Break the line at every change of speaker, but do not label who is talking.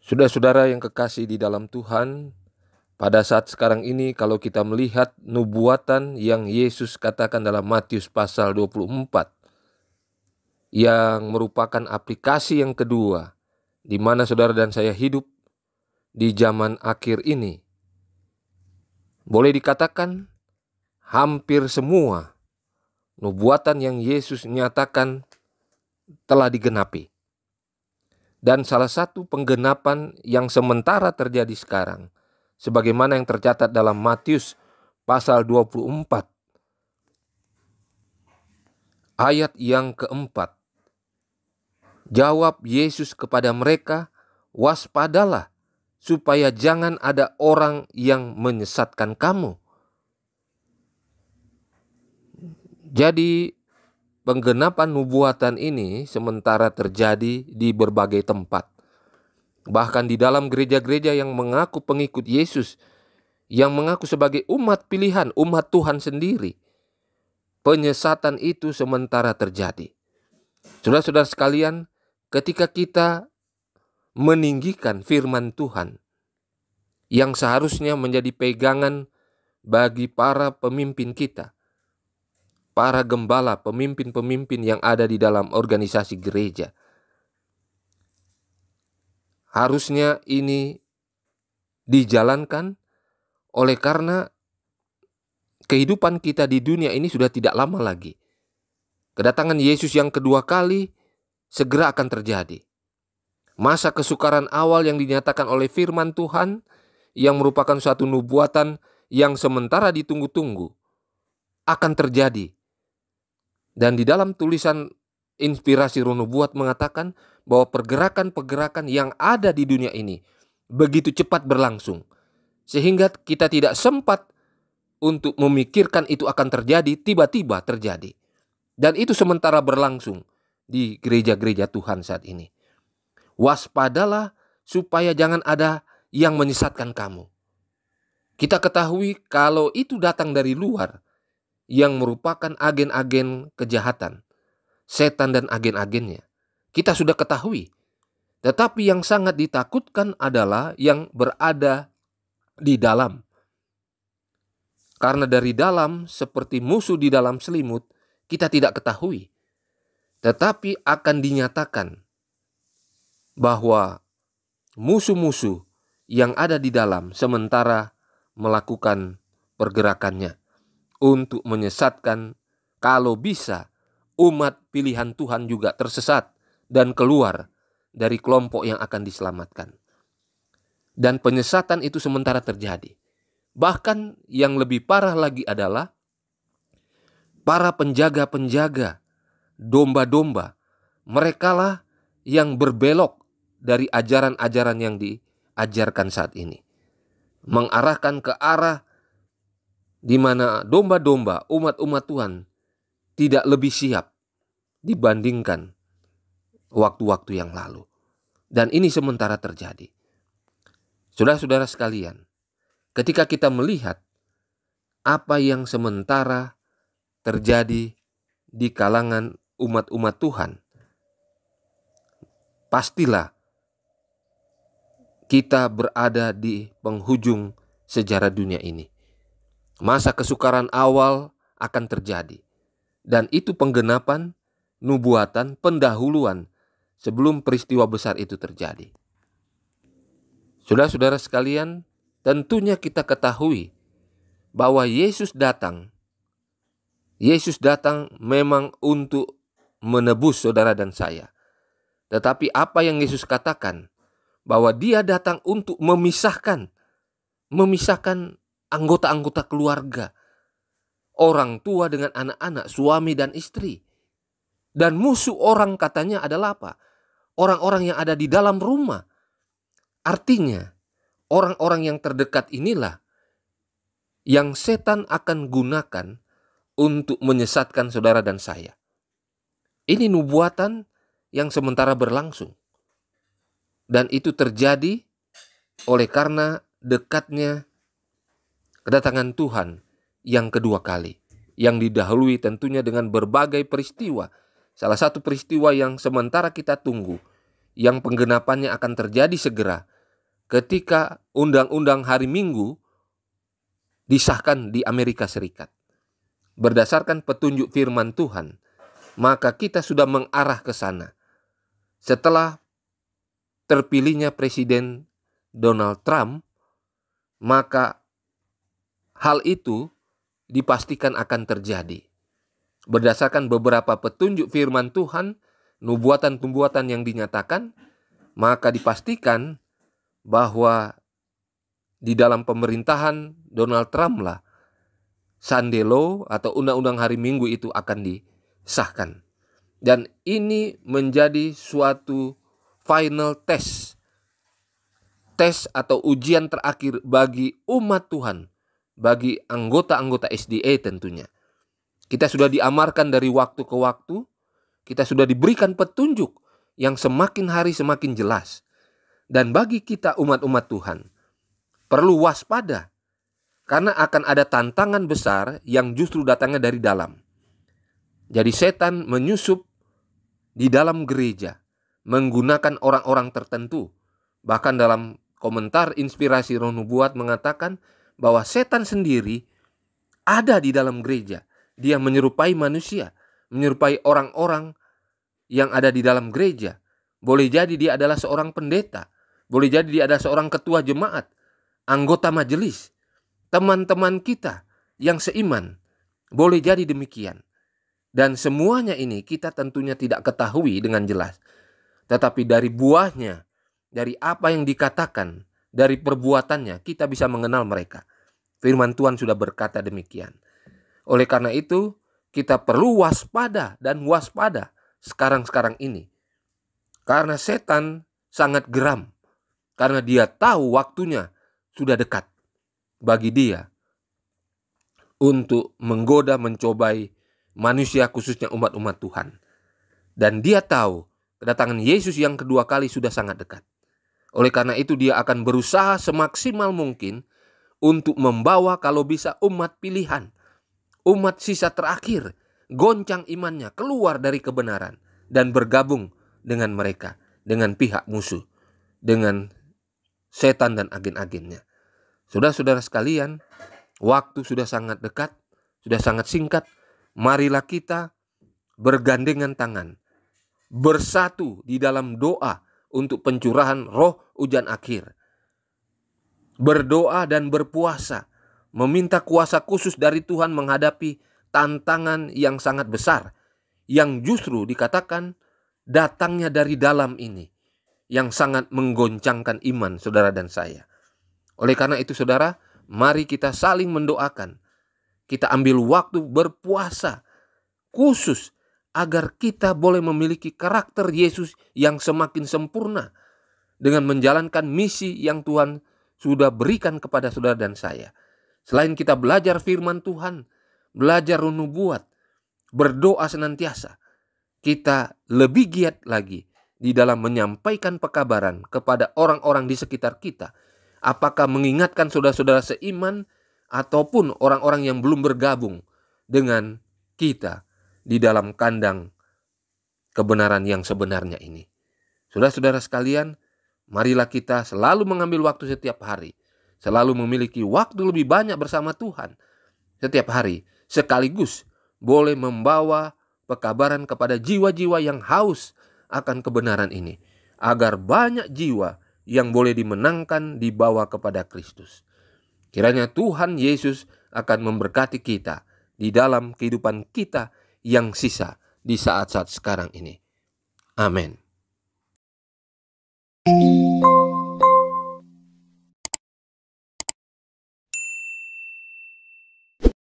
Saudara-saudara yang kekasih di dalam Tuhan, pada saat sekarang ini kalau kita melihat nubuatan yang Yesus katakan dalam Matius pasal 24, yang merupakan aplikasi yang kedua, di mana saudara dan saya hidup di zaman akhir ini, boleh dikatakan hampir semua nubuatan yang Yesus nyatakan telah digenapi. Dan salah satu penggenapan yang sementara terjadi sekarang, sebagaimana yang tercatat dalam Matius pasal 24, ayat yang keempat. Jawab Yesus kepada mereka, "Waspadalah, supaya jangan ada orang yang menyesatkan kamu." Jadi penggenapan nubuatan ini sementara terjadi di berbagai tempat. Bahkan di dalam gereja-gereja yang mengaku pengikut Yesus, yang mengaku sebagai umat pilihan, umat Tuhan sendiri, penyesatan itu sementara terjadi. Saudara-saudara sekalian, ketika kita meninggikan firman Tuhan, yang seharusnya menjadi pegangan bagi para pemimpin kita, para gembala, pemimpin-pemimpin yang ada di dalam organisasi gereja, harusnya ini dijalankan oleh karena kehidupan kita di dunia ini sudah tidak lama lagi. Kedatangan Yesus yang kedua kali segera akan terjadi. Masa kesukaran awal yang dinyatakan oleh firman Tuhan, yang merupakan suatu nubuatan yang sementara ditunggu-tunggu, akan terjadi. Dan di dalam tulisan inspirasi Roh Nubuat mengatakan bahwa pergerakan-pergerakan yang ada di dunia ini begitu cepat berlangsung, sehingga kita tidak sempat untuk memikirkan itu akan terjadi, tiba-tiba terjadi. Dan itu sementara berlangsung di gereja-gereja Tuhan saat ini. Waspadalah supaya jangan ada yang menyesatkan kamu. Kita ketahui kalau itu datang dari luar, yang merupakan agen-agen kejahatan, setan dan agen-agennya, kita sudah ketahui. Tetapi yang sangat ditakutkan adalah yang berada di dalam. Karena dari dalam seperti musuh di dalam selimut, kita tidak ketahui. Tetapi akan dinyatakan bahwa musuh-musuh yang ada di dalam sementara melakukan pergerakannya untuk menyesatkan, kalau bisa umat pilihan Tuhan juga tersesat dan keluar dari kelompok yang akan diselamatkan. Dan penyesatan itu sementara terjadi. Bahkan yang lebih parah lagi adalah para penjaga-penjaga domba-domba. Merekalah yang berbelok dari ajaran-ajaran yang diajarkan saat ini, mengarahkan ke arah di mana domba-domba, umat-umat Tuhan tidak lebih siap dibandingkan waktu-waktu yang lalu. Dan ini sementara terjadi. Saudara-saudara sekalian, ketika kita melihat apa yang sementara terjadi di kalangan umat-umat Tuhan, pastilah kita berada di penghujung sejarah dunia ini. Masa kesukaran awal akan terjadi. Dan itu penggenapan, nubuatan, pendahuluan sebelum peristiwa besar itu terjadi. Saudara-saudara sekalian, tentunya kita ketahui bahwa Yesus datang. Yesus datang memang untuk menebus saudara dan saya. Tetapi apa yang Yesus katakan, bahwa dia datang untuk memisahkan anggota-anggota keluarga, orang tua dengan anak-anak, suami dan istri. Dan musuh orang katanya adalah apa? Orang-orang yang ada di dalam rumah. Artinya, orang-orang yang terdekat inilah yang setan akan gunakan untuk menyesatkan saudara dan saya. Ini nubuatan yang sementara berlangsung. Dan itu terjadi oleh karena dekatnya kedatangan Tuhan yang kedua kali, yang didahului tentunya dengan berbagai peristiwa. Salah satu peristiwa yang sementara kita tunggu, yang penggenapannya akan terjadi segera, ketika undang-undang hari Minggu disahkan di Amerika Serikat. Berdasarkan petunjuk firman Tuhan, maka kita sudah mengarah ke sana. Setelah terpilihnya Presiden Donald Trump, maka hal itu dipastikan akan terjadi. Berdasarkan beberapa petunjuk firman Tuhan, nubuatan-nubuatan yang dinyatakan, maka dipastikan bahwa di dalam pemerintahan Donald Trump lah Sunday Law atau undang-undang hari Minggu itu akan disahkan. Dan ini menjadi suatu final test atau ujian terakhir bagi umat Tuhan, bagi anggota-anggota SDA tentunya. Kita sudah diamarkan dari waktu ke waktu, kita sudah diberikan petunjuk yang semakin hari semakin jelas. Dan bagi kita umat-umat Tuhan, perlu waspada, karena akan ada tantangan besar yang justru datangnya dari dalam. Jadi setan menyusup di dalam gereja, menggunakan orang-orang tertentu. Bahkan dalam komentar Inspirasi Roh Nubuat mengatakan bahwa setan sendiri ada di dalam gereja. Dia menyerupai manusia, menyerupai orang-orang yang ada di dalam gereja. Boleh jadi dia adalah seorang pendeta, boleh jadi dia adalah seorang ketua jemaat, anggota majelis, teman-teman kita yang seiman. Boleh jadi demikian. Dan semuanya ini kita tentunya tidak ketahui dengan jelas. Tetapi dari buahnya, dari apa yang dikatakan, dari perbuatannya, kita bisa mengenal mereka. Firman Tuhan sudah berkata demikian. Oleh karena itu, kita perlu waspada dan waspada sekarang-sekarang ini. Karena setan sangat geram. Karena dia tahu waktunya sudah dekat bagi dia untuk menggoda, mencobai manusia, khususnya umat-umat Tuhan. Dan dia tahu kedatangan Yesus yang kedua kali sudah sangat dekat. Oleh karena itu dia akan berusaha semaksimal mungkin untuk membawa kalau bisa umat pilihan, umat sisa terakhir, goncang imannya, keluar dari kebenaran dan bergabung dengan mereka, dengan pihak musuh, dengan setan dan agen-agennya. Saudara-saudara sekalian, waktu sudah sangat dekat, sudah sangat singkat. Marilah kita bergandengan tangan, bersatu di dalam doa untuk pencurahan roh hujan akhir. Berdoa dan berpuasa, meminta kuasa khusus dari Tuhan menghadapi tantangan yang sangat besar, yang justru dikatakan datangnya dari dalam ini, yang sangat menggoncangkan iman saudara dan saya. Oleh karena itu saudara, mari kita saling mendoakan. Kita ambil waktu berpuasa khusus agar kita boleh memiliki karakter Yesus yang semakin sempurna dengan menjalankan misi yang Tuhan sudah berikan kepada saudara dan saya. Selain kita belajar firman Tuhan, belajar roh nubuat, berdoa senantiasa, kita lebih giat lagi di dalam menyampaikan pekabaran kepada orang-orang di sekitar kita. Apakah mengingatkan saudara-saudara seiman ataupun orang-orang yang belum bergabung dengan kita di dalam kandang kebenaran yang sebenarnya ini. Saudara-saudara sekalian, marilah kita selalu mengambil waktu setiap hari, selalu memiliki waktu lebih banyak bersama Tuhan setiap hari, sekaligus boleh membawa pekabaran kepada jiwa-jiwa yang haus akan kebenaran ini, agar banyak jiwa yang boleh dimenangkan dibawa kepada Kristus. Kiranya Tuhan Yesus akan memberkati kita di dalam kehidupan kita yang sisa di saat-saat sekarang ini. Amin.